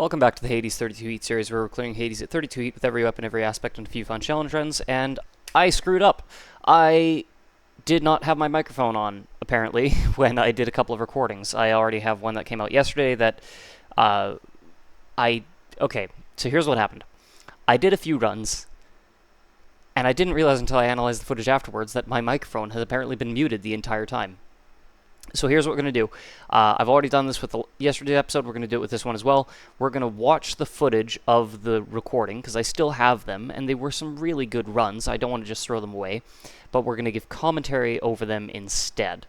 Welcome back to the Hades 32 Heat series, where we're clearing Hades at 32 Heat with every weapon, every aspect, and a few fun challenge runs, and I screwed up. I did not have my microphone on, apparently, when I did a couple of recordings. I already have one that came out yesterday that, okay, so here's what happened. I did a few runs, and I didn't realize until I analyzed the footage afterwards that my microphone had apparently been muted the entire time. So here's what we're going to do. I've already done this with yesterday's episode. We're going to do it with this one as well. We're going to watch the footage of the recording, because I still have them, and they were some really good runs. I don't want to just throw them away, but we're going to give commentary over them instead.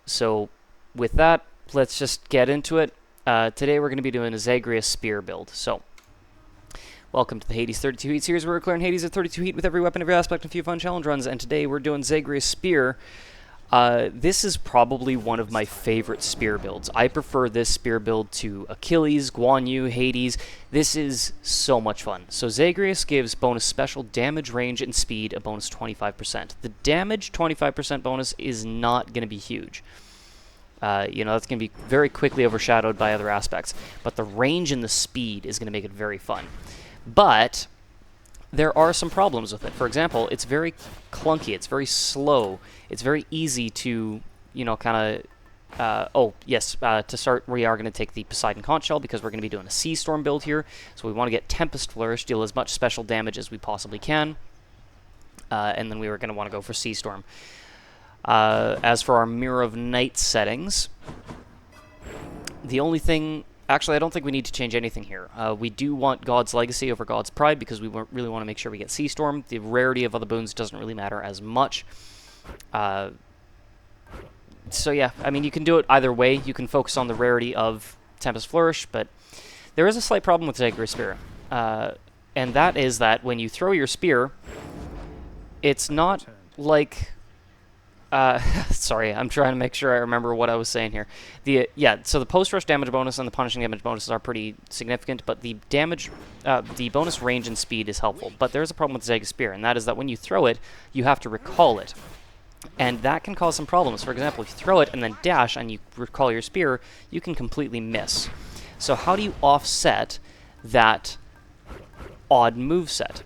So with that, let's just get into it. Today we're going to be doing a Zagreus Spear build. So, welcome to the Hades 32 Heat series, where we're clearing Hades at 32 Heat with every weapon, every aspect, and a few fun challenge runs. And today we're doing Zagreus Spear. This is probably one of my favorite spear builds. I prefer this spear build to Achilles, Guan Yu, Hades. This is so much fun. So Zagreus gives bonus special damage, range, and speed a bonus 25%. The damage 25% bonus is not going to be huge. That's going to be very quickly overshadowed by other aspects. But the range and the speed is going to make it very fun. But there are some problems with it. For example, it's very clunky, it's very slow, it's very easy to, to start, we are going to take the Poseidon Conch Shell, because we're going to be doing a Sea Storm build here, so we want to get Tempest Flourish, deal as much special damage as we possibly can, and then we were going to want to go for Sea Storm. As for our Mirror of Night settings, the only thing... Actually, I don't think we need to change anything here. We do want God's Legacy over God's Pride, because we really want to make sure we get Sea Storm. The rarity of other boons doesn't really matter as much. So yeah, I mean, you can do it either way. You can focus on the rarity of Tempest Flourish, but there is a slight problem with Zagreus Spear. And that is that when you throw your spear, it's not like... sorry, I'm trying to make sure I remember what I was saying here. So the post-rush damage bonus and the punishing damage bonuses are pretty significant, but the damage, the bonus range and speed is helpful. But there's a problem with Zagreus Spear, and that is that when you throw it, you have to recall it. And that can cause some problems. For example, if you throw it and then dash and you recall your spear, you can completely miss. So how do you offset that odd moveset?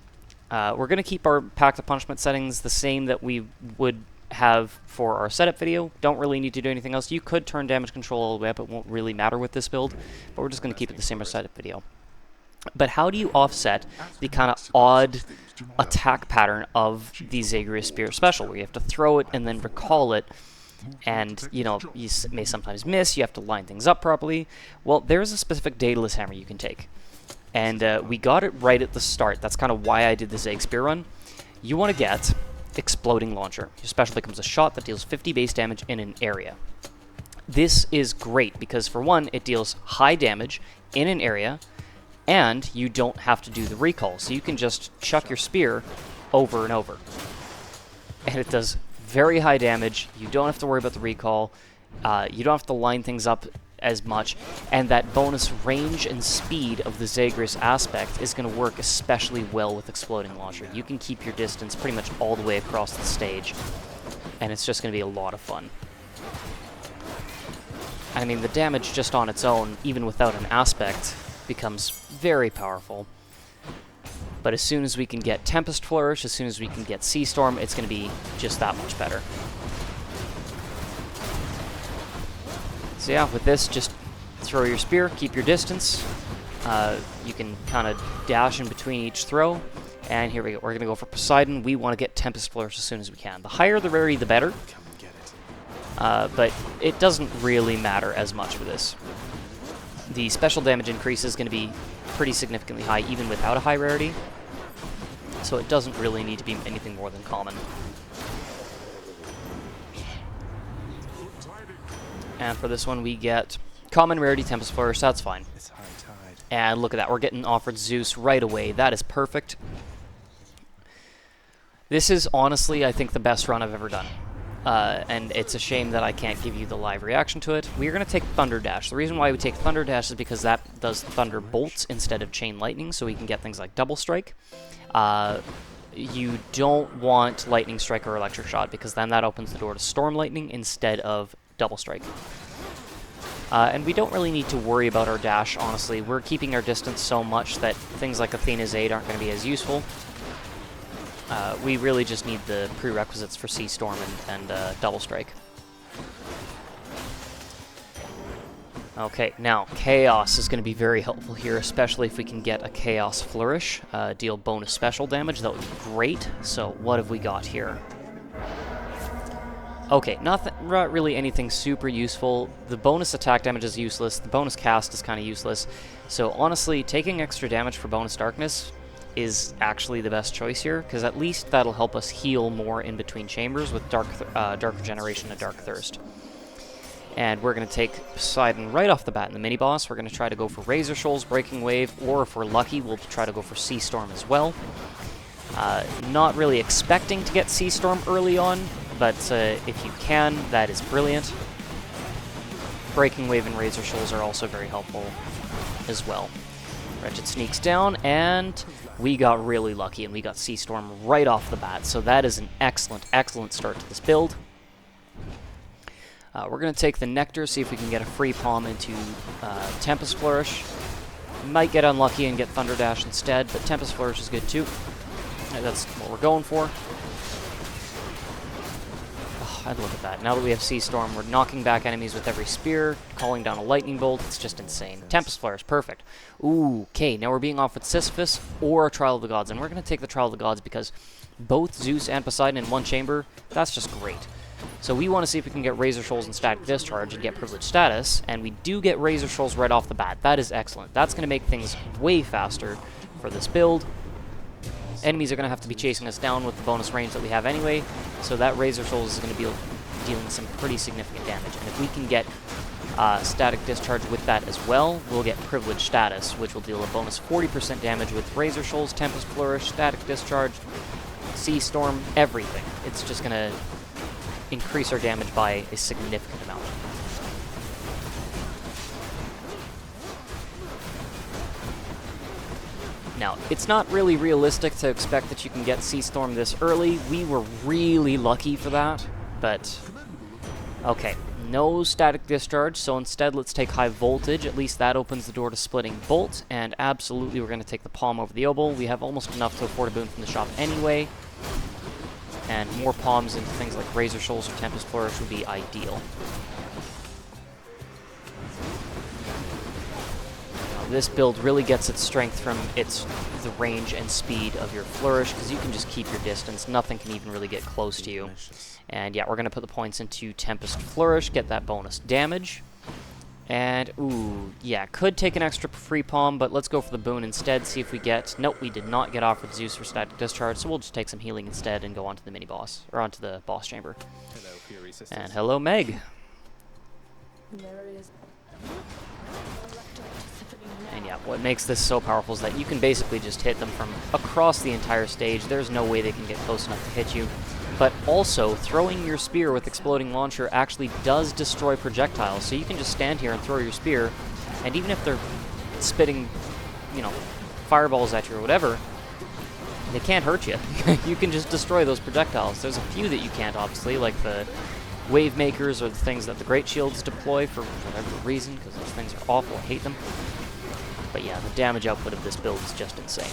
We're going to keep our Pact of Punishment settings the same that we would have for our setup video. Don't really need to do anything else. You could turn damage control all the way up. It won't really matter with this build, but we're just going to keep it the same as setup video. But how do you offset the kind of odd attack pattern of the Zagreus Spear special, where you have to throw it and then recall it, and, you may sometimes miss, you have to line things up properly? Well, there's a specific Daedalus Hammer you can take. And we got it right at the start. That's kind of why I did the Zag Spear run. You want to get Exploding Launcher. Your special becomes a shot that deals 50 base damage in an area. This is great because, for one, it deals high damage in an area, and you don't have to do the recall, so you can just chuck your spear over and over. And it does very high damage. You don't have to worry about the recall. You don't have to line things up as much, and that bonus range and speed of the Zagreus aspect is going to work especially well with Exploding Launcher. You can keep your distance pretty much all the way across the stage, and it's just going to be a lot of fun. I mean, the damage just on its own, even without an aspect, becomes very powerful. But as soon as we can get Tempest Flourish, as soon as we can get Sea Storm, it's going to be just that much better. So yeah, with this, just throw your spear, keep your distance. You can kind of dash in between each throw. And here we go. We're going to go for Poseidon. We want to get Tempest Flourish as soon as we can. The higher the rarity, the better. But it doesn't really matter as much for this. The special damage increase is going to be pretty significantly high, even without a high rarity. So it doesn't really need to be anything more than common. And for this one, we get common rarity Tempest Flourish. That's fine. And look at that. We're getting offered Zeus right away. That is perfect. This is honestly, I think, the best run I've ever done. And it's a shame that I can't give you the live reaction to it. We're going to take Thunder Dash. The reason why we take Thunder Dash is because that does Thunder Bolts instead of Chain Lightning, so we can get things like Double Strike. You don't want Lightning Strike or Electric Shot, because then that opens the door to Storm Lightning instead of Double Strike. And we don't really need to worry about our dash, honestly. We're keeping our distance so much that things like Athena's Aid aren't going to be as useful. We really just need the prerequisites for Sea Storm and Double Strike. Okay, now Chaos is going to be very helpful here, especially if we can get a Chaos Flourish, deal bonus special damage. That would be great. So what have we got here? Okay, not really anything super useful. The bonus attack damage is useless. The bonus cast is kind of useless. So honestly, taking extra damage for bonus darkness is actually the best choice here, because at least that'll help us heal more in between chambers with Dark Regeneration and Dark Thirst. And we're going to take Poseidon right off the bat in the mini-boss. We're going to try to go for Razor Shoals, Breaking Wave, or if we're lucky, we'll try to go for Sea Storm as well. Not really expecting to get Sea Storm early on, but if you can, that is brilliant. Breaking Wave and Razor Shoals are also very helpful as well. Wretched sneaks down, and we got really lucky, and we got Sea Storm right off the bat. So that is an excellent, excellent start to this build. We're going to take the Nectar, see if we can get a free palm into Tempest Flourish. Might get unlucky and get Thunder Dash instead, but Tempest Flourish is good too. And that's what we're going for. Oh, I'd look at that. Now that we have Sea Storm, we're knocking back enemies with every spear, calling down a Lightning Bolt. It's just insane. Tempest Flourish, perfect. Ooh, okay, now we're being offered Sisyphus or a Trial of the Gods, and we're going to take the Trial of the Gods because both Zeus and Poseidon in one chamber, that's just great. So we want to see if we can get Razor Shoals and Static Discharge and get Privileged Status, and we do get Razor Shoals right off the bat. That is excellent. That's going to make things way faster for this build. Enemies are going to have to be chasing us down with the bonus range that we have anyway, so that Razor Shoals is going to be dealing some pretty significant damage. And if we can get Static Discharge with that as well, we'll get Privileged Status, which will deal a bonus 40% damage with Razor Shoals, Tempest Flourish, Static Discharge, Sea Storm, everything. It's just going to increase our damage by a significant amount. Now, it's not really realistic to expect that you can get Sea Storm this early. We were really lucky for that, but okay, no Static Discharge, so instead let's take High Voltage. At least that opens the door to Splitting Bolt, and absolutely we're going to take the Palm over the Obol. We have almost enough to afford a boon from the shop anyway. And more palms into things like Razor Shoals or Tempest Flourish would be ideal. Now, this build really gets its strength from the range and speed of your Flourish, because you can just keep your distance. Nothing can even really get close to you. And yeah, we're going to put the points into Tempest Flourish, get that bonus damage. And, ooh, yeah, could take an extra free palm, but let's go for the boon instead, see if we get... Nope, we did not get offered Zeus or Static Discharge, so we'll just take some healing instead and go on to the mini-boss, or onto the boss chamber. Hello, Fury Sisters. And hello, Meg. And yeah, what makes this so powerful is that you can basically just hit them from across the entire stage. There's no way they can get close enough to hit you. But also, throwing your spear with Exploding Launcher actually does destroy projectiles, so you can just stand here and throw your spear, and even if they're spitting, you know, fireballs at you or whatever, they can't hurt you. You can just destroy those projectiles. There's a few that you can't, obviously, like the Wave Makers or the things that the Great Shields deploy for whatever reason, because those things are awful, I hate them. But yeah, the damage output of this build is just insane.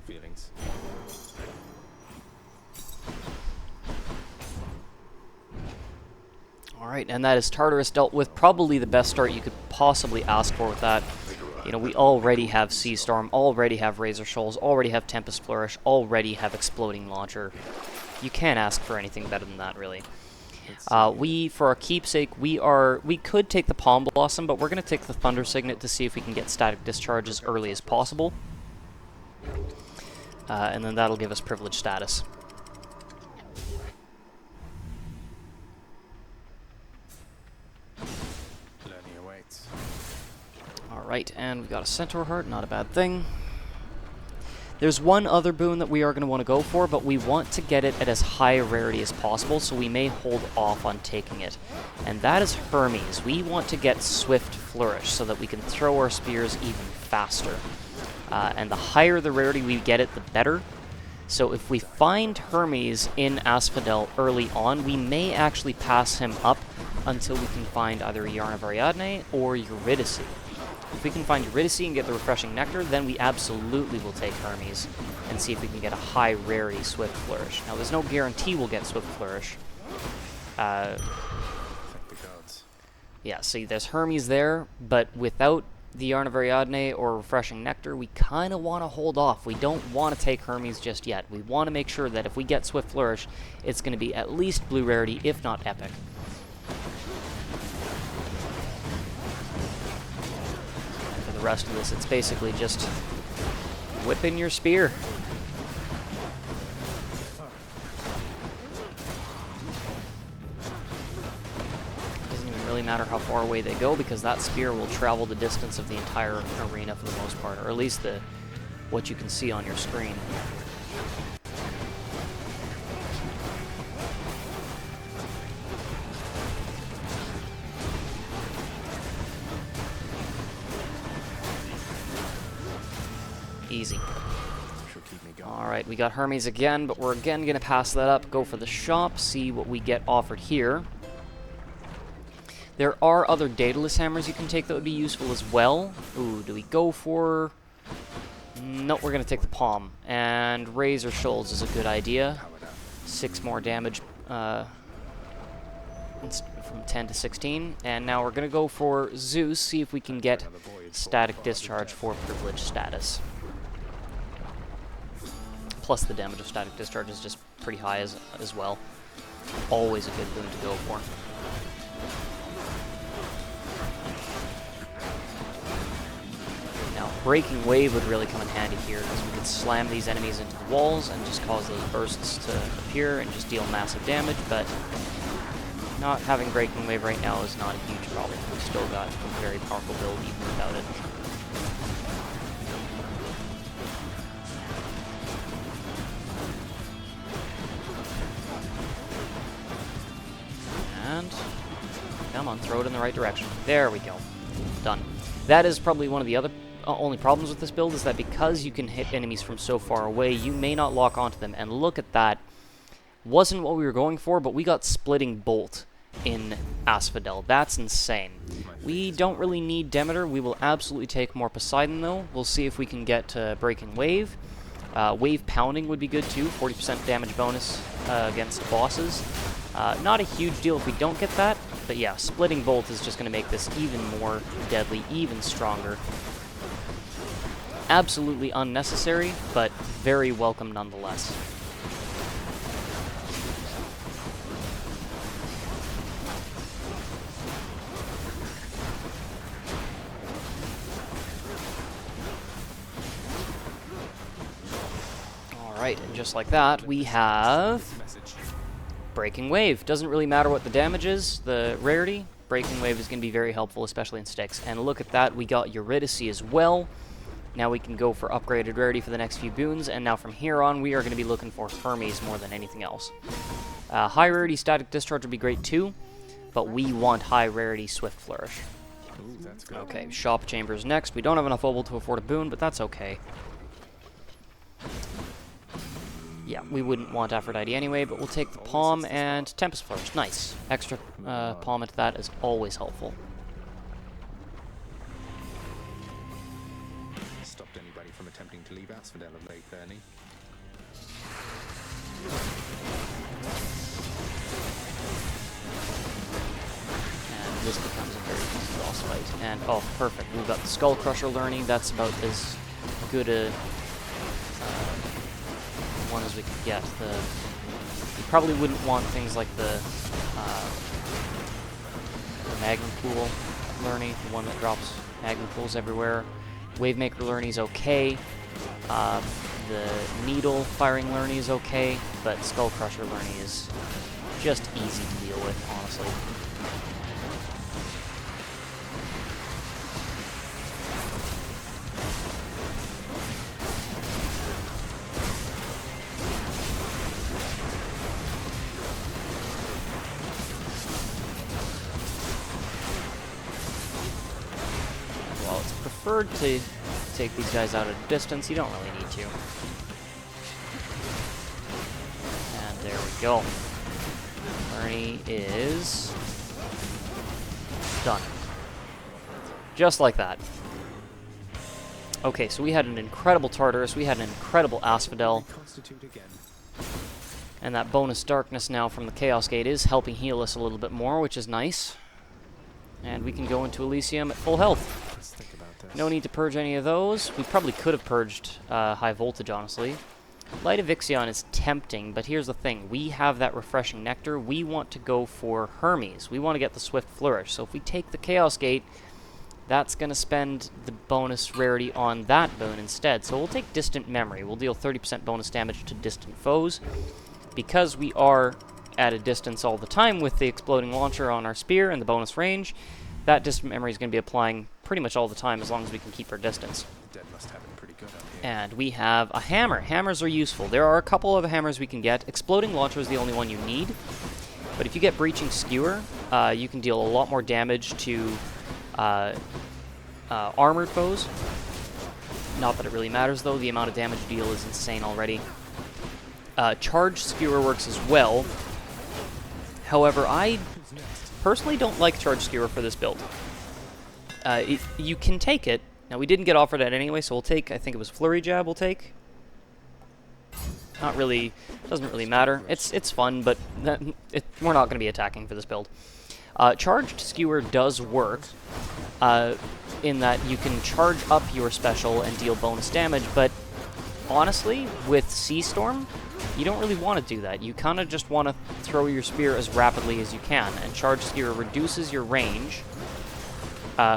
Feelings. Alright, and that is Tartarus dealt with. Probably the best start you could possibly ask for with that. You know, we already have Sea Storm, already have Razor Shoals, already have Tempest Flourish, already have Exploding Launcher. You can't ask for anything better than that, really. For our keepsake, we could take the Palm Blossom, but we're going to take the Thunder Signet to see if we can get Static Discharge as early as possible. And then that'll give us Privileged Status. Learning awaits. Alright, and we've got a Centaur Heart, not a bad thing. There's one other boon that we are going to want to go for, but we want to get it at as high a rarity as possible, so we may hold off on taking it. And that is Hermes. We want to get Swift Flourish so that we can throw our spears even faster. And the higher the rarity we get it, the better. So if we find Hermes in Asphodel early on, we may actually pass him up until we can find either Yarn of Ariadne or Eurydice. If we can find Eurydice and get the Refreshing Nectar, then we absolutely will take Hermes and see if we can get a high rarity Swift Flourish. Now, there's no guarantee we'll get Swift Flourish. Thank the gods. Yeah, see, there's Hermes there, but without the Yarn of Ariadne or Refreshing Nectar, we kind of want to hold off. We don't want to take Hermes just yet. We want to make sure that if we get Swift Flourish, it's going to be at least blue rarity, if not epic. And for the rest of this, it's basically just whipping your spear. Really matter how far away they go, because that spear will travel the distance of the entire arena for the most part, or at least what you can see on your screen. Easy. Alright, we got Hermes again, but we're again going to pass that up, go for the shop, see what we get offered here. There are other Daedalus hammers you can take that would be useful as well. Ooh, do we go for... Nope, we're going to take the Palm. And Razor Shoals is a good idea. 6 more damage from 10 to 16. And now we're going to go for Zeus, see if we can get Static Discharge for Privilege status. Plus the damage of Static Discharge is just pretty high as well. Always a good boon to go for. Now, Breaking Wave would really come in handy here, because we could slam these enemies into the walls and just cause those bursts to appear and just deal massive damage, but not having Breaking Wave right now is not a huge problem. We've still got a very powerful build even without it. And come on, throw it in the right direction. There we go. Done. That is probably one of the other only problems with this build, is that because you can hit enemies from so far away, you may not lock onto them. And look at that. Wasn't what we were going for, but we got Splitting Bolt in Asphodel. That's insane. We don't really need Demeter. We will absolutely take more Poseidon, though. We'll see if we can get Breaking Wave. Wave Pounding would be good, too. 40% damage bonus against bosses. Not a huge deal if we don't get that, but yeah, Splitting Bolt is just going to make this even more deadly, even stronger. Absolutely unnecessary, but very welcome nonetheless. Alright, and just like that, we have Breaking Wave. Doesn't really matter what the damage is, the rarity. Breaking Wave is going to be very helpful, especially in sticks. And look at that, we got Eurydice as well. Now we can go for upgraded rarity for the next few boons, and now from here on we are going to be looking for Hermes more than anything else. High rarity Static Discharge would be great too, but we want high rarity Swift Flourish. Ooh, that's good. Okay, Shop Chambers next. We don't have enough obol to afford a boon, but that's okay. Yeah, we wouldn't want Aphrodite anyway, but we'll take the Palm and Tempest Flourish. Nice. Extra Palm into that is always helpful. Stopped anybody from attempting to leave Asphodel of late, Bernie. And this becomes a very easy boss fight. And, oh, perfect. We've got the Skull Crusher learning. That's about as good a one as we could get. You probably wouldn't want things like the Magnum Pool learning, the one that drops Magnum Pools everywhere. Wavemaker learning is okay. The Needle firing learning is okay, but Skull Crusher learning is just easy to deal with, honestly. Well, it's preferred to take these guys out at a distance. You don't really need to. go. Bernie is done. Just like that. Okay, so we had an incredible Tartarus, we had an incredible Asphodel, Reconstitute again. and that bonus darkness now from the Chaos Gate is helping heal us a little bit more, which is nice. And we can go into Elysium at full health. Let's think about this. No need to purge any of those. We probably could have purged High Voltage, honestly. Light of Ixion is tempting, but here's the thing. We have that refreshing nectar. We want to go for Hermes. We want to get the Swift Flourish. So if we take the Chaos Gate, that's going to spend the bonus rarity on that boon instead. So we'll take Distant Memory. We'll deal 30% bonus damage to distant foes. Because we are at a distance all the time with the Exploding Launcher on our spear and the bonus range, that Distant Memory is going to be applying pretty much all the time as long as we can keep our distance. The dead must have it pretty good up here. And we have a hammer. Hammers are useful. There are a couple of hammers we can get. Exploding Launcher is the only one you need. But if you get Breaching Skewer, you can deal a lot more damage to armored foes. Not that it really matters, though. The amount of damage you deal is insane already. Charged Skewer works as well. However, I personally don't like Charged Skewer for this build. You can take it. Now, we didn't get offered it anyway, so we'll take, I think it was Flurry Jab we'll take. Not really, doesn't really matter. It's fun, but we're not going to be attacking for this build. Charged Skewer does work, in that you can charge up your special and deal bonus damage, but honestly, with Sea Storm, you don't really want to do that. You kind of just want to throw your spear as rapidly as you can, and Charged Skewer reduces your range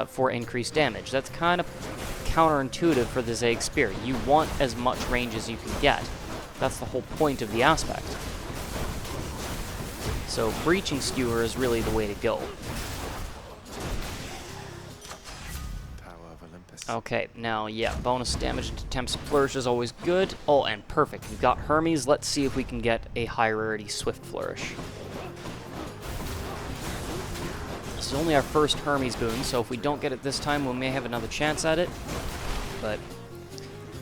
for increased damage. That's kind of counterintuitive for the Zag Spear. You want as much range as you can get. That's the whole point of the aspect. So Breaching Skewer is really the way to go. Power of Olympus. Okay, now, yeah, bonus damage to Tempest Flourish is always good. Oh, and perfect. We've got Hermes. Let's see if we can get a high rarity Swift Flourish. This is only our first Hermes boon, so if we don't get it this time, we may have another chance at it. But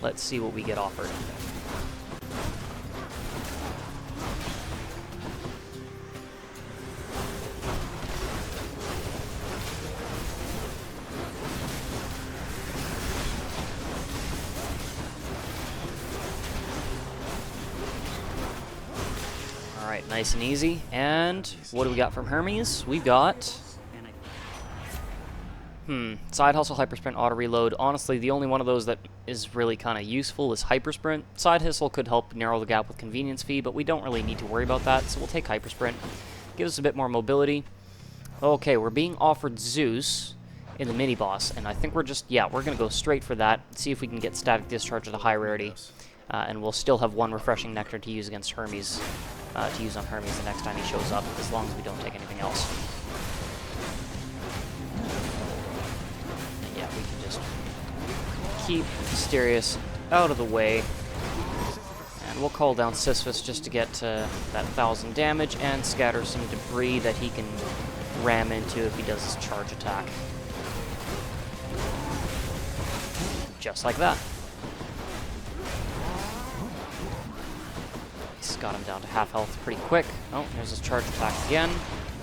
let's see what we get offered. Alright, nice and easy. And what do we got from Hermes? We've got Side Hustle, Hyper Sprint, Auto Reload. Honestly, the only one of those that is really kind of useful is Hyper Sprint. Side Hustle could help narrow the gap with Convenience Fee, but we don't really need to worry about that, so we'll take Hyper Sprint. Gives us a bit more mobility. Okay, we're being offered Zeus in the mini-boss, and I think we're just, yeah, we're going to go straight for that, see if we can get Static Discharge at a high rarity, and we'll still have one Refreshing Nectar to use against Hermes, to use on Hermes the next time he shows up, as long as we don't take anything else. Yeah, we can just keep Mysterious out of the way. And we'll call down Sisyphus just to get that 1,000 damage and scatter some debris that he can ram into if he does his charge attack. Just like that. He's got him down to half health pretty quick. Oh, there's his charge attack again.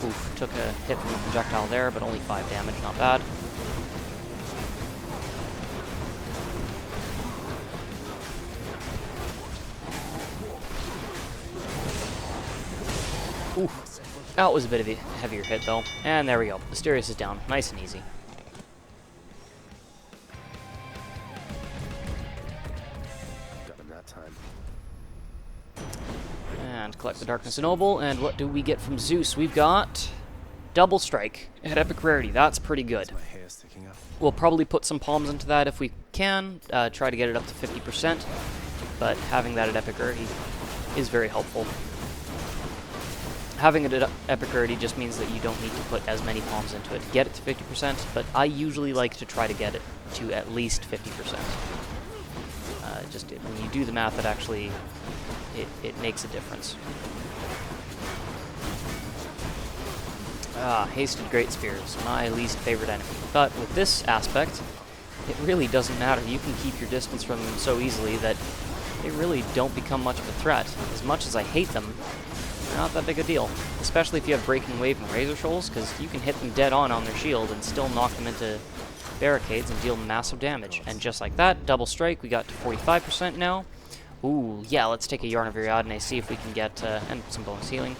Oof, took a hit from the projectile there, but only 5 damage, not bad. Oof. That was a bit of a heavier hit, though. And there we go. Mysterious is down. Nice and easy. Got him that time. And collect the Darkness Ennoble. And what do we get from Zeus? We've got Double Strike at Epic Rarity. That's pretty good. My hair's sticking up. We'll probably put some palms into that if we can. Try to get it up to 50%. But having that at Epic Rarity is very helpful. Having it at Epic Rarity just means that you don't need to put as many palms into it to get it to 50%, but I usually like to try to get it to at least 50%. Just when you do the math, it actually, it makes a difference. Hasted Great Spears, my least favorite enemy. But with this aspect, it really doesn't matter. You can keep your distance from them so easily that they really don't become much of a threat. As much as I hate them, not that big a deal. Especially if you have Breaking Wave and Razor Shoals, because you can hit them dead on their shield and still knock them into barricades and deal massive damage. And just like that, double strike, we got to 45% now. Ooh, yeah, let's take a Yarn of Ariadne, see if we can get, and some bonus healing.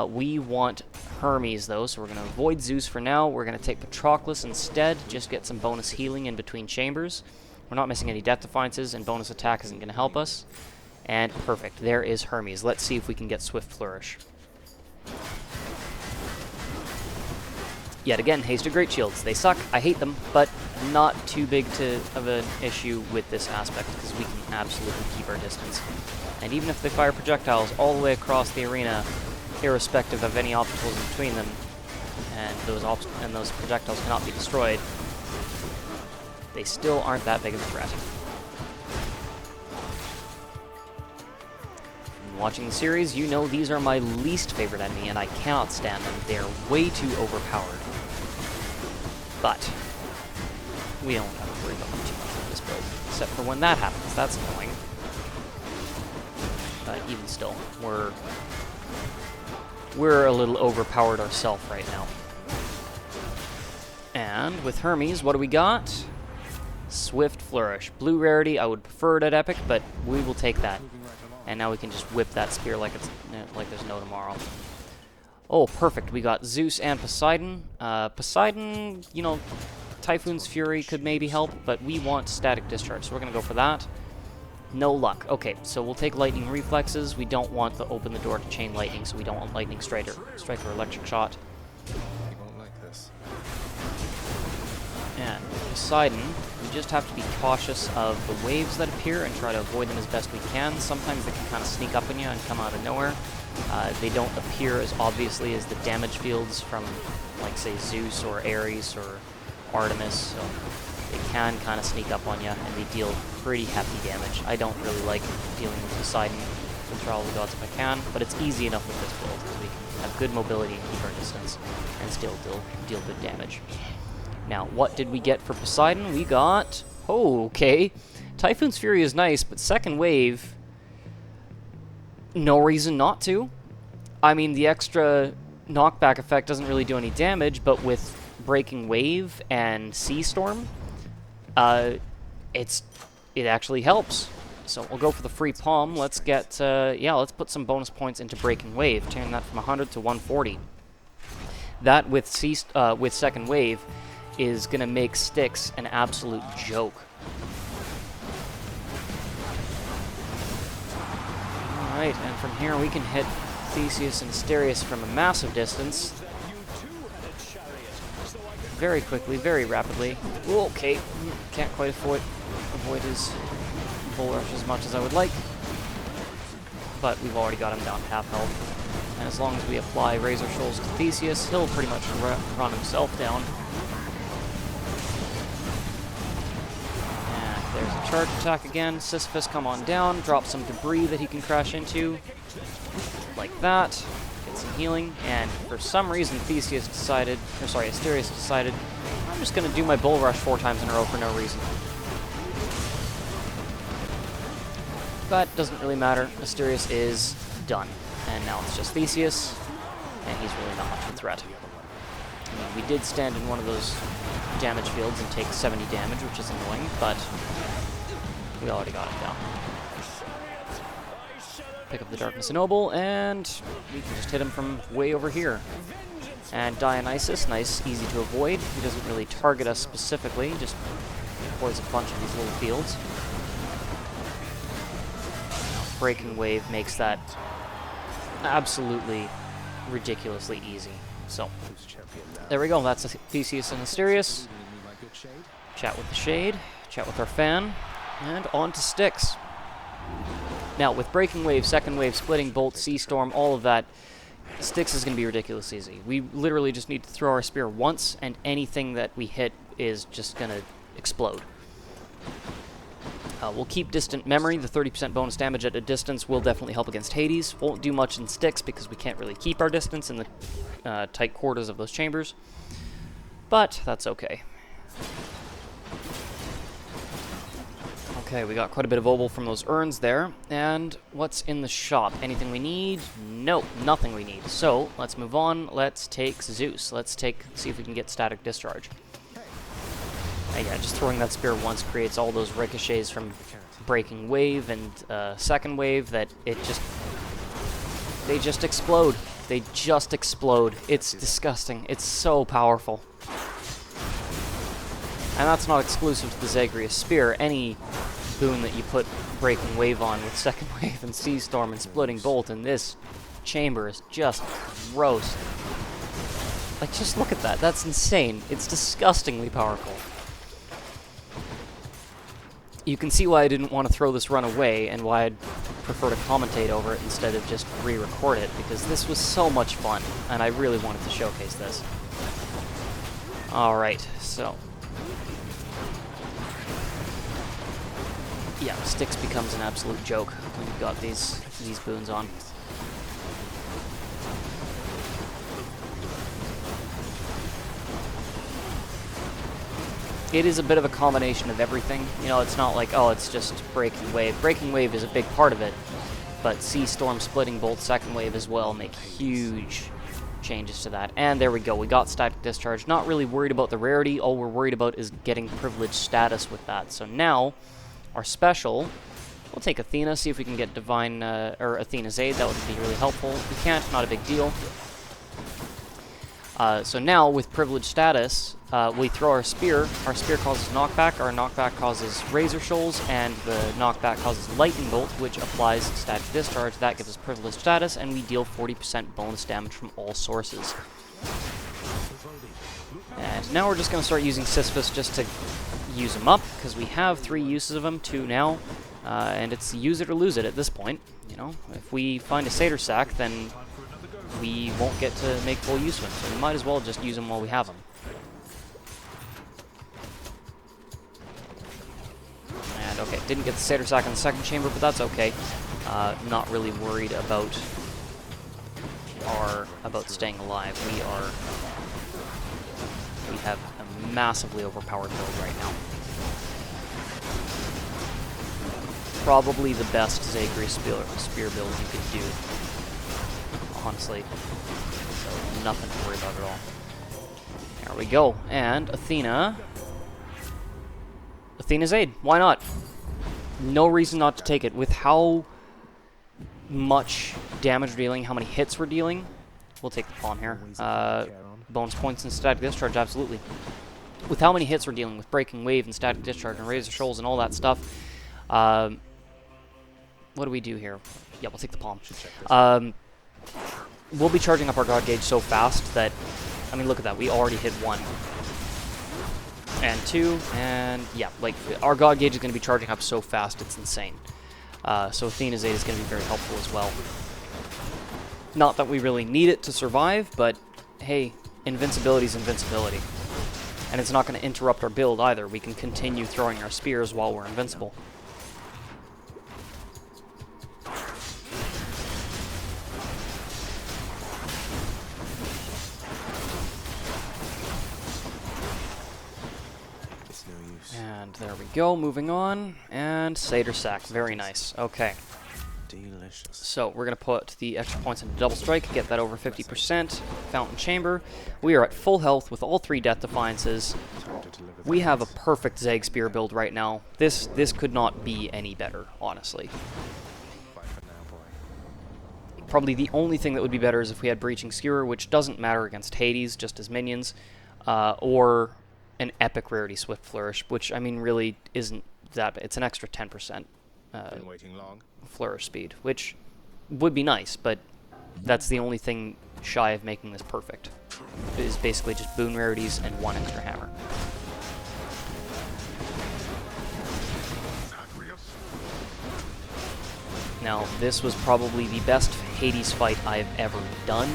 We want Hermes, though, so we're going to avoid Zeus for now. We're going to take Patroclus instead, just get some bonus healing in between chambers. We're not missing any Death Defiances, and bonus attack isn't going to help us. And perfect, there is Hermes. Let's see if we can get Swift Flourish. Yet again, Hasted Great Shields. They suck, I hate them, but not too big of an issue with this aspect, because we can absolutely keep our distance. And even if they fire projectiles all the way across the arena, irrespective of any obstacles in between them, and those projectiles cannot be destroyed, they still aren't that big of a threat. Watching the series, you know these are my least favorite enemy, and I cannot stand them. They are way too overpowered. But we don't have to worry about them too much with this build, except for when that happens. That's annoying. But even still, we're a little overpowered ourselves right now. And with Hermes, what do we got? Swift Flourish. Blue rarity, I would prefer it at Epic, but we will take that. And now we can just whip that spear like there's no tomorrow. Oh, perfect. We got Zeus and Poseidon. Poseidon, you know, Typhoon's Fury could maybe help, but we want Static Discharge, so we're going to go for that. No luck. Okay, so we'll take Lightning Reflexes. We don't want to open the door to Chain Lightning, so we don't want Lightning Strike or Electric Shot. You won't like this. And Poseidon, we just have to be cautious of the waves that appear and try to avoid them as best we can. Sometimes they can kind of sneak up on you and come out of nowhere. They don't appear as obviously as the damage fields from, like, say, Zeus or Ares or Artemis, so they can kind of sneak up on you, and they deal pretty hefty damage. I don't really like dealing with Poseidon with Trial of the Gods if I can, but it's easy enough with this build, because we can have good mobility and keep our distance, and still deal good damage. Now, what did we get for Poseidon? We got... Oh, okay. Typhoon's Fury is nice, but second wave... No reason not to. I mean, the extra knockback effect doesn't really do any damage, but with Breaking Wave and Sea Storm, it actually helps. So we'll go for the free palm. Let's get, let's put some bonus points into Breaking Wave, turn that from 100 to 140. That with second wave is going to make Styx an absolute joke. Alright, and from here we can hit Theseus and Asterius from a massive distance. Very quickly, very rapidly. Ooh, okay, can't quite avoid his bull rush as much as I would like. But we've already got him down to half health. And as long as we apply Razor Shoals to Theseus, he'll pretty much run himself down. There's a charge attack again. Sisyphus, come on down. Drop some debris that he can crash into. Like that. Get some healing. And for some reason, Asterius decided, I'm just going to do my bull rush 4 times in a row for no reason. But doesn't really matter. Asterius is done. And now it's just Theseus. And he's really not much of a threat. I mean, we did stand in one of those damage fields and take 70 damage, which is annoying, but we already got it down. Pick up the Darkness Ennoble, and we can just hit him from way over here. And Dionysus, nice, easy to avoid. He doesn't really target us specifically, just avoids a bunch of these little fields. Breaking Wave makes that absolutely ridiculously easy. So, there we go, that's Theseus and Asterius. Chat with the Shade, chat with our fan, and on to Styx. Now, with Breaking Wave, Second Wave, Splitting Bolt, Sea Storm, all of that, Styx is going to be ridiculously easy. We literally just need to throw our spear once, and anything that we hit is just going to explode. We'll keep Distant Memory. The 30% bonus damage at a distance will definitely help against Hades. Won't do much in Styx because we can't really keep our distance in the tight quarters of those chambers. But that's okay. Okay, we got quite a bit of obol from those urns there. And what's in the shop? Anything we need? Nope, nothing we need. So, let's move on. Let's take Zeus. See if we can get static discharge. Yeah, just throwing that spear once creates all those ricochets from breaking wave and second wave that they just explode. They just explode. It's disgusting. It's so powerful. And that's not exclusive to the Zagreus Spear. Any boon that you put breaking wave on with second wave and sea storm and splitting bolt in this chamber is just gross. Like, just look at that. That's insane. It's disgustingly powerful. You can see why I didn't want to throw this run away and why I'd prefer to commentate over it instead of just re-record it, because this was so much fun, and I really wanted to showcase this. Alright, so... yeah, Styx becomes an absolute joke when you've got these boons on. It is a bit of a combination of everything. You know, it's not like, oh, it's just breaking wave. Breaking wave is a big part of it, but sea storm, splitting bolt, second wave as well make huge changes to that. And there we go, we got static discharge. Not really worried about the rarity, all we're worried about is getting privileged status with that. So now, our special, we'll take Athena, see if we can get Divine, or Athena's Aid. That would be really helpful. If we can't, not a big deal. So now, with privileged status, we throw our spear causes knockback, our knockback causes razor shoals, and the knockback causes lightning bolt, which applies static discharge. That gives us privileged status, and we deal 40% bonus damage from all sources. And now we're just going to start using Sisyphus just to use them up, because we have 3 uses of them, 2 now, and it's use it or lose it at this point. You know, if we find a satyr sack, then we won't get to make full use of them, so we might as well just use them while we have them. And okay, didn't get the satyr sack in the second chamber, but that's okay. Not really worried about staying alive. We have a massively overpowered build right now. Probably the best Zagreus Spear build you could do, honestly. So nothing to worry about at all. There we go. And Athena's Aid. Why not? No reason not to take it. With how much damage we're dealing, how many hits we're dealing, we'll take the palm here. Bonus points and static discharge, absolutely. With how many hits we're dealing with breaking wave and static discharge and razor shoals and all that stuff, what do we do here? Yeah, we'll take the palm. We'll be charging up our god gauge so fast that, I mean, look at that. We already hit 1 and 2, and yeah, like our god gauge is going to be charging up so fast, it's insane. So Athena's Aid is going to be very helpful as well. Not that we really need it to survive, but hey, invincibility is invincibility. And it's not going to interrupt our build either. We can continue throwing our spears while we're invincible. And there we go, moving on. And Satyr Sack, very nice. Okay. Delicious. So we're going to put the extra points into Double Strike, get that over 50%. Fountain Chamber. We are at full health with all 3 Death Defiances. We have a perfect Zag Spear build right now. This could not be any better, honestly. Probably the only thing that would be better is if we had Breaching Skewer, which doesn't matter against Hades, just as minions, or an epic rarity Swift Flourish, which, I mean, really isn't that... It's an extra 10%. Been waiting long. Flourish speed, which would be nice, but that's the only thing shy of making this perfect. It is basically just boon rarities and 1 extra hammer. Now, this was probably the best Hades fight I've ever done,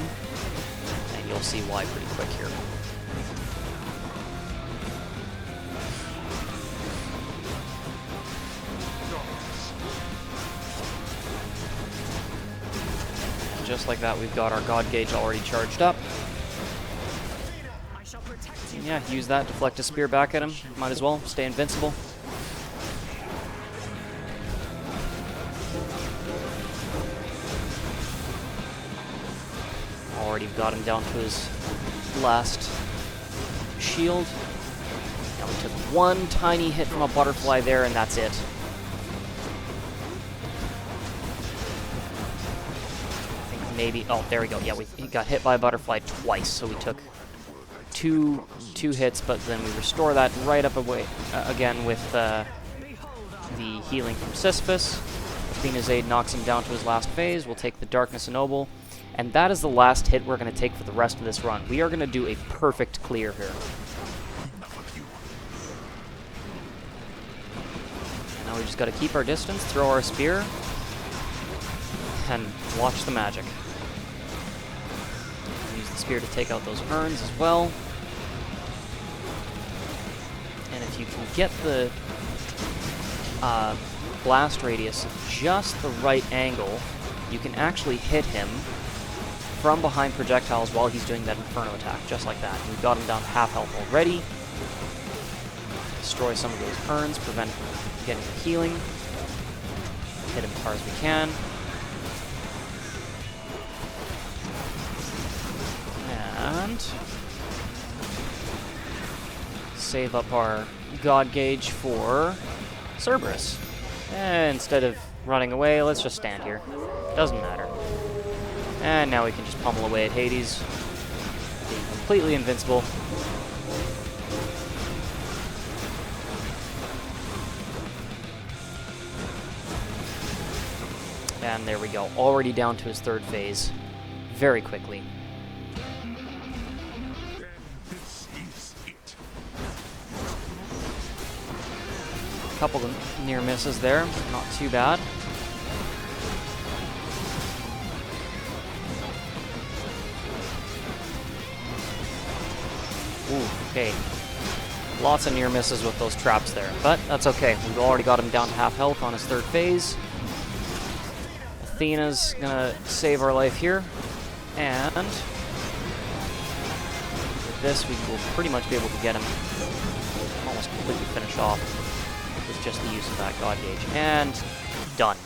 and you'll see why pretty quick here. Just like that, we've got our god gauge already charged up. Yeah, use that, deflect a spear back at him. Might as well, stay invincible. already got him down to his last shield. Now we took one tiny hit from a butterfly there, and that's it. I think maybe... Oh, there we go. Yeah, he got hit by a butterfly twice, so we took two hits, but then we restore that right up again with the healing from Sisyphus. Athena's Aid knocks him down to his last phase. We'll take the Darkness Ennoble. And that is the last hit we're going to take for the rest of this run. We are going to do a perfect clear here. And now we just got to keep our distance, throw our spear, and watch the magic. Use the spear to take out those urns as well. And if you can get the blast radius just the right angle, you can actually hit him from behind projectiles while he's doing that Inferno attack, just like that. We've got him down to half health already. Destroy some of those urns, prevent him from getting the healing. Hit him as hard as we can. And save up our God Gauge for Cerberus. And instead of running away, let's just stand here. Doesn't matter. And now we can just pummel away at Hades, being completely invincible. And there we go, already down to his third phase, very quickly. A couple of near misses there, not too bad. Ooh, okay. Lots of near misses with those traps there, but that's okay. We've already got him down to half health on his third phase. Athena's gonna save our life here, and with this we will pretty much be able to get him almost completely finished off with just the use of that God Gauge. And done.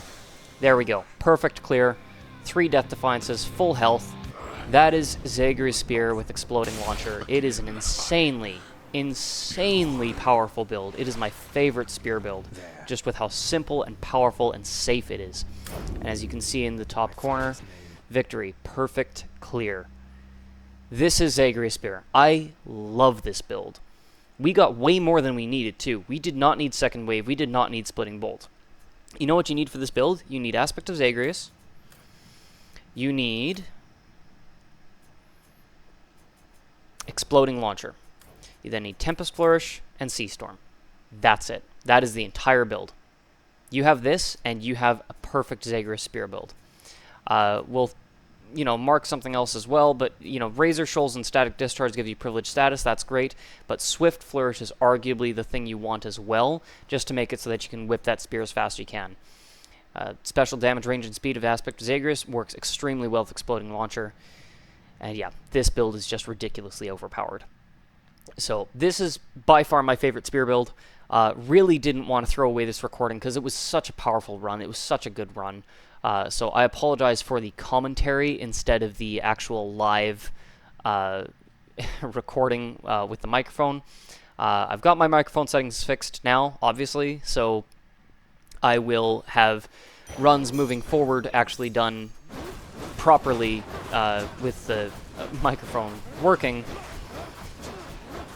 There we go. Perfect clear. 3 Death Defiances, full health. That is Zagreus Spear with Exploding Launcher. It is an insanely powerful build. It is my favorite spear build, just with how simple and powerful and safe it is. And as you can see in the top corner, victory, perfect clear. This is Zagreus Spear. I love this build. We got way more than we needed too. We did not need Second Wave. We did not need Splitting Bolt. You know what you need for this build? You need Aspect of Zagreus. You need Exploding Launcher. You then need Tempest Flourish and Sea Storm. That's it. That is the entire build. You have this, and you have a perfect Zagreus Spear build. We'll, mark something else as well, but, Razor Shoals and Static Discharge give you privileged status. That's great, but Swift Flourish is arguably the thing you want as well, just to make it so that you can whip that spear as fast as you can. Special damage, range, and speed of Aspect of Zagreus works extremely well with Exploding Launcher. And yeah, this build is just ridiculously overpowered. So this is by far my favorite spear build. Really didn't want to throw away this recording because it was such a powerful run. It was such a good run. So I apologize for the commentary instead of the actual live recording with the microphone. I've got my microphone settings fixed now, obviously, so I will have runs moving forward actually done properly with the microphone working.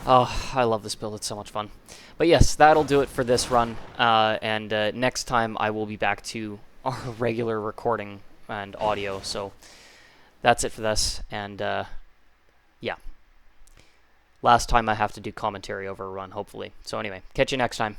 Oh, I love this build. It's so much fun. But yes, that'll do it for this run. And next time I will be back to our regular recording and audio. So that's it for this. And yeah, last time I have to do commentary over a run, hopefully. So anyway, catch you next time.